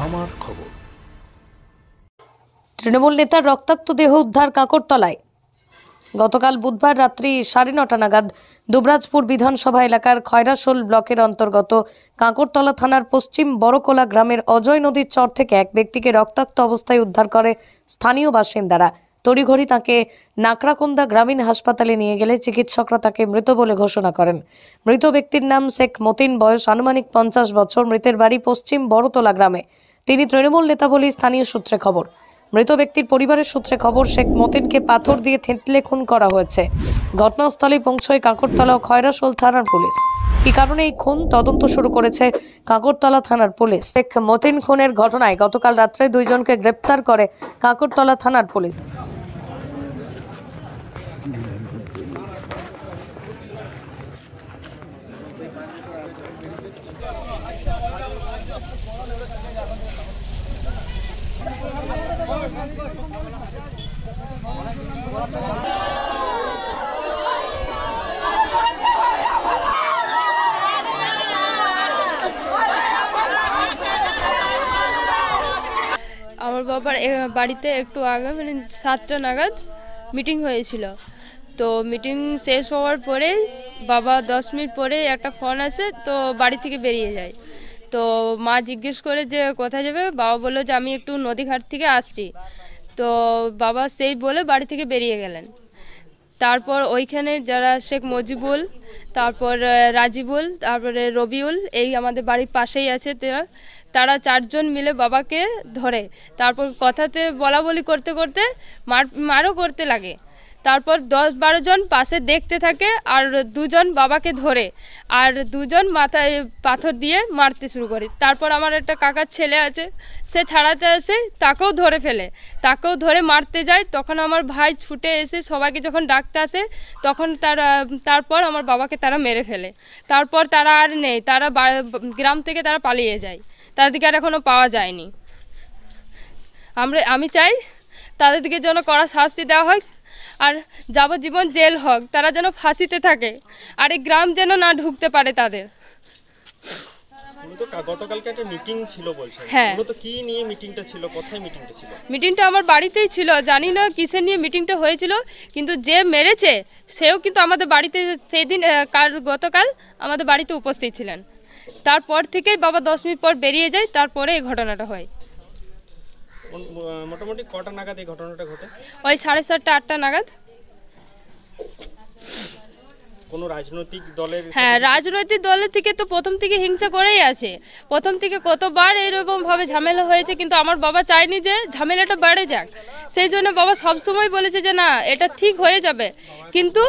আমার খবর। তৃণমূল নেতার রক্তাক্ত দেহ উদ্ধার কাকরতলায়। গতকাল বুধবার রাত্রি 9:30 নাগাদ দুবরাজপুর বিধানসভা এলাকার খয়রাশোল ব্লকের অন্তর্গত কাকরতলা থানার পশ্চিম বড়কোলা গ্রামের অজয় নদীর চর থেকে এক ব্যক্তিকে রক্তাক্ত অবস্থায় উদ্ধার করে স্থানীয় বাসিন্দারা। তড়িঘড়ি তাকে নাকড়াকুন্দা গ্রামীণ হাসপাতালে নিয়ে গেলে চিকিৎসকরা তাকে মৃত বলে ঘোষণা করেন। মৃত ব্যক্তির নাম শেখ মতিন, বয়স আনুমানিক 50 বছর। মৃতের বাড়ি পশ্চিম বড়তলা গ্রামে। তিনি তৃণমূল নেতা বলে স্থানীয় সূত্রে খবর। মৃত ব্যক্তির পরিবারের সূত্রে খবর, শেখ মতিনকে পাথর দিয়ে থেঁতলে খুন করা হয়েছে। ঘটনাস্থলে পৌঁছয় কাকরতলা ও খয়রাশোল থানার পুলিশ। কী কারণে এই খুন তদন্ত শুরু করেছে কাকরতলা থানার পুলিশ। শেখ মতিন খুনের ঘটনায় গতকাল রাত্রে 2 জনকে গ্রেপ্তার করে কাকরতলা থানার পুলিশ। আমার বাবার বাড়িতে একটু আগে মানে 7টা নাগাদ মিটিং হয়েছিল। তো মিটিং শেষ হওয়ার পরে বাবা 10 মিনিট পরে একটা ফোন আসে, তো বাড়ি থেকে বেরিয়ে যায়। তো মা জিজ্ঞেস করে যে কোথায় যাবে, বাবা বললো যে আমি একটু নদীঘাট থেকে আসছি। তো বাবা সেই বলে বাড়ি থেকে বেরিয়ে গেলেন। তারপর ওইখানে যারা শেখ মজিবুল, তারপর রাজিবুল, তারপরে রবিউল, এই আমাদের বাড়ির পাশেই আছে, তারা 4 জন মিলে বাবাকে ধরে, তারপর কথাতে বলা বলি করতে করতে মারও করতে লাগে। তারপর 10-12 জন পাশে দেখতে থাকে, আর 2 জন বাবাকে ধরে, আর 2 জন মাথায় পাথর দিয়ে মারতে শুরু করে। তারপর আমার একটা কাকার ছেলে আছে, সে ছাড়াতে আসে, তাকেও ধরে ফেলে, তাকেও ধরে মারতে যায়। তখন আমার ভাই ছুটে এসে সবাইকে যখন ডাকতে আসে, তখন তারপর আমার বাবাকে তারা মেরে ফেলে। তারপর তারা আর নেই, তারা গ্রাম থেকে তারা পালিয়ে যায়, তাদেরকে আর এখনও পাওয়া যায়নি। আমি চাই তাদেরকে যেন কড়া শাস্তি দেওয়া হয়, আর যাবজ্জীবন জেল হোক, তারা যেন ফাঁসিতে থাকে, আর এই গ্রাম যেন না ঢুকতে পারে তাদের। গতকালকে একটা মিটিং ছিল বলছেন, হ্যাঁ। মূলত কি নিয়ে মিটিংটা ছিল, কোথায় মিটিংটা ছিল? মিটিংটা আমার বাড়িতেই ছিল, জানি না কিসের নিয়ে মিটিংটা হয়েছিল, কিন্তু যে মেরেছে সেও কিন্তু আমাদের বাড়িতে সেই দিন গতকাল আমাদের বাড়িতে উপস্থিত ছিলেন। তারপর থেকেই বাবা 10 মিনিট পর বেরিয়ে যায়, তারপরে এই ঘটনাটা হয়। মোটামুটি কটা নাগাদ এই ঘটনাটা ঘটে? ওই 7:30-8টা নাগাদ। কোনো রাজনৈতিক দলের? হ্যাঁ, রাজনৈতিক দলের থেকে তো প্রথম থেকে হিংসা করেই আছে। প্রথম থেকে কতবার এরকমভাবে ঝামেলা হয়েছে, কিন্তু আমার বাবা চায়নি যে ঝামেলাটা বেড়ে যাক। সেই জন্য বাবা সবসময় বলেছে যে না, এটা ঠিক হয়ে যাবে, কিন্তু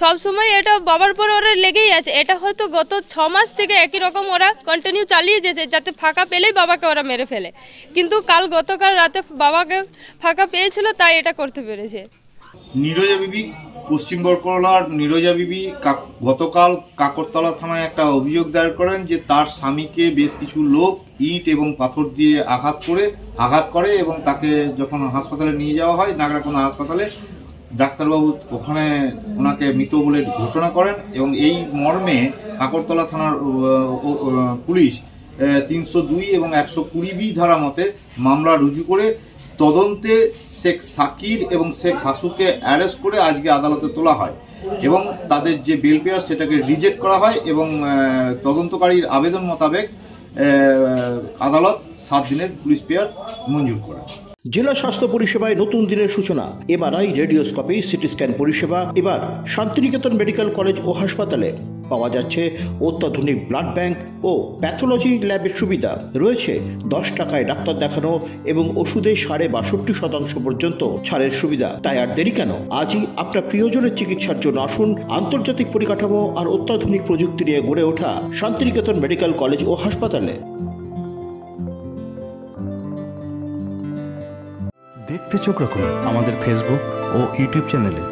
সবসময় এটা বাবার পর ওরা লেগেই আছে। এটা হয়তো গত 6 মাস থেকে একই রকম ওরা কন্টিনিউ চালিয়ে যেছে, যাতে ফাঁকা পেলেই বাবাকে ওরা মেরে ফেলে। কিন্তু গতকাল রাতে বাবাকে ফাঁকা পেয়েছিল, তাই এটা করতে পেরেছে। নীরজা বিবি, পশ্চিম বড়কলার নীরজা বিবি গতকাল কাকরতলা থানায় একটা অভিযোগ দায়ের করেন যে তার স্বামীকে বেশ কিছু লোক ইট এবং পাথর দিয়ে আঘাত করে এবং তাকে যখন হাসপাতালে নিয়ে যাওয়া হয়, নাগরাকুন্দা হাসপাতালে, ডাক্তারবাবু ওখানে ওনাকে মৃত বলে ঘোষণা করেন। এবং এই মর্মে কাকরতলা থানার পুলিশ 302 এবং 120 ধারা মতে মামলা রুজু করে তদন্তে শেখ সাকির এবং শেখ হাসুকে অ্যারেস্ট করে আজকে আদালতে তোলা হয় এবং তাদের যে বেল পেয়ার সেটাকে রিজেক্ট করা হয় এবং তদন্তকারীর আবেদন মোতাবেক আদালত 7 দিনের পুলিশ পেয়ার মঞ্জুর করে। জেলা স্বাস্থ্য পরিষেবায় নতুন দিনের সূচনা। এমআরআই, রেডিওস্কোপি, সিটি স্ক্যান পরিষেবা এবার শান্তিনিকেতন মেডিকেল কলেজ ও হাসপাতালে। পাওয়া যাচ্ছে অত্যাধুনিক ব্লাড ব্যাংক ও প্যাথোলজি ল্যাবের সুবিধা। রয়েছে 10 টাকায় ডাক্তার দেখানো এবং ওষুধে 62.5% পর্যন্ত ছাড়ের সুবিধা। তাই আর দেরি কেন? আজই আপনার প্রিয়জনের চিকিৎসার জন্য আসুন আন্তর্জাতিক পরিকাঠামো আর অত্যাধুনিক প্রযুক্তি নিয়ে গড়ে ওঠা শান্তিনিকেতন মেডিকেল কলেজ ও হাসপাতালে। দেখতে চোখ রাখুন আমাদের ফেসবুক ও ইউটিউব চ্যানেলে।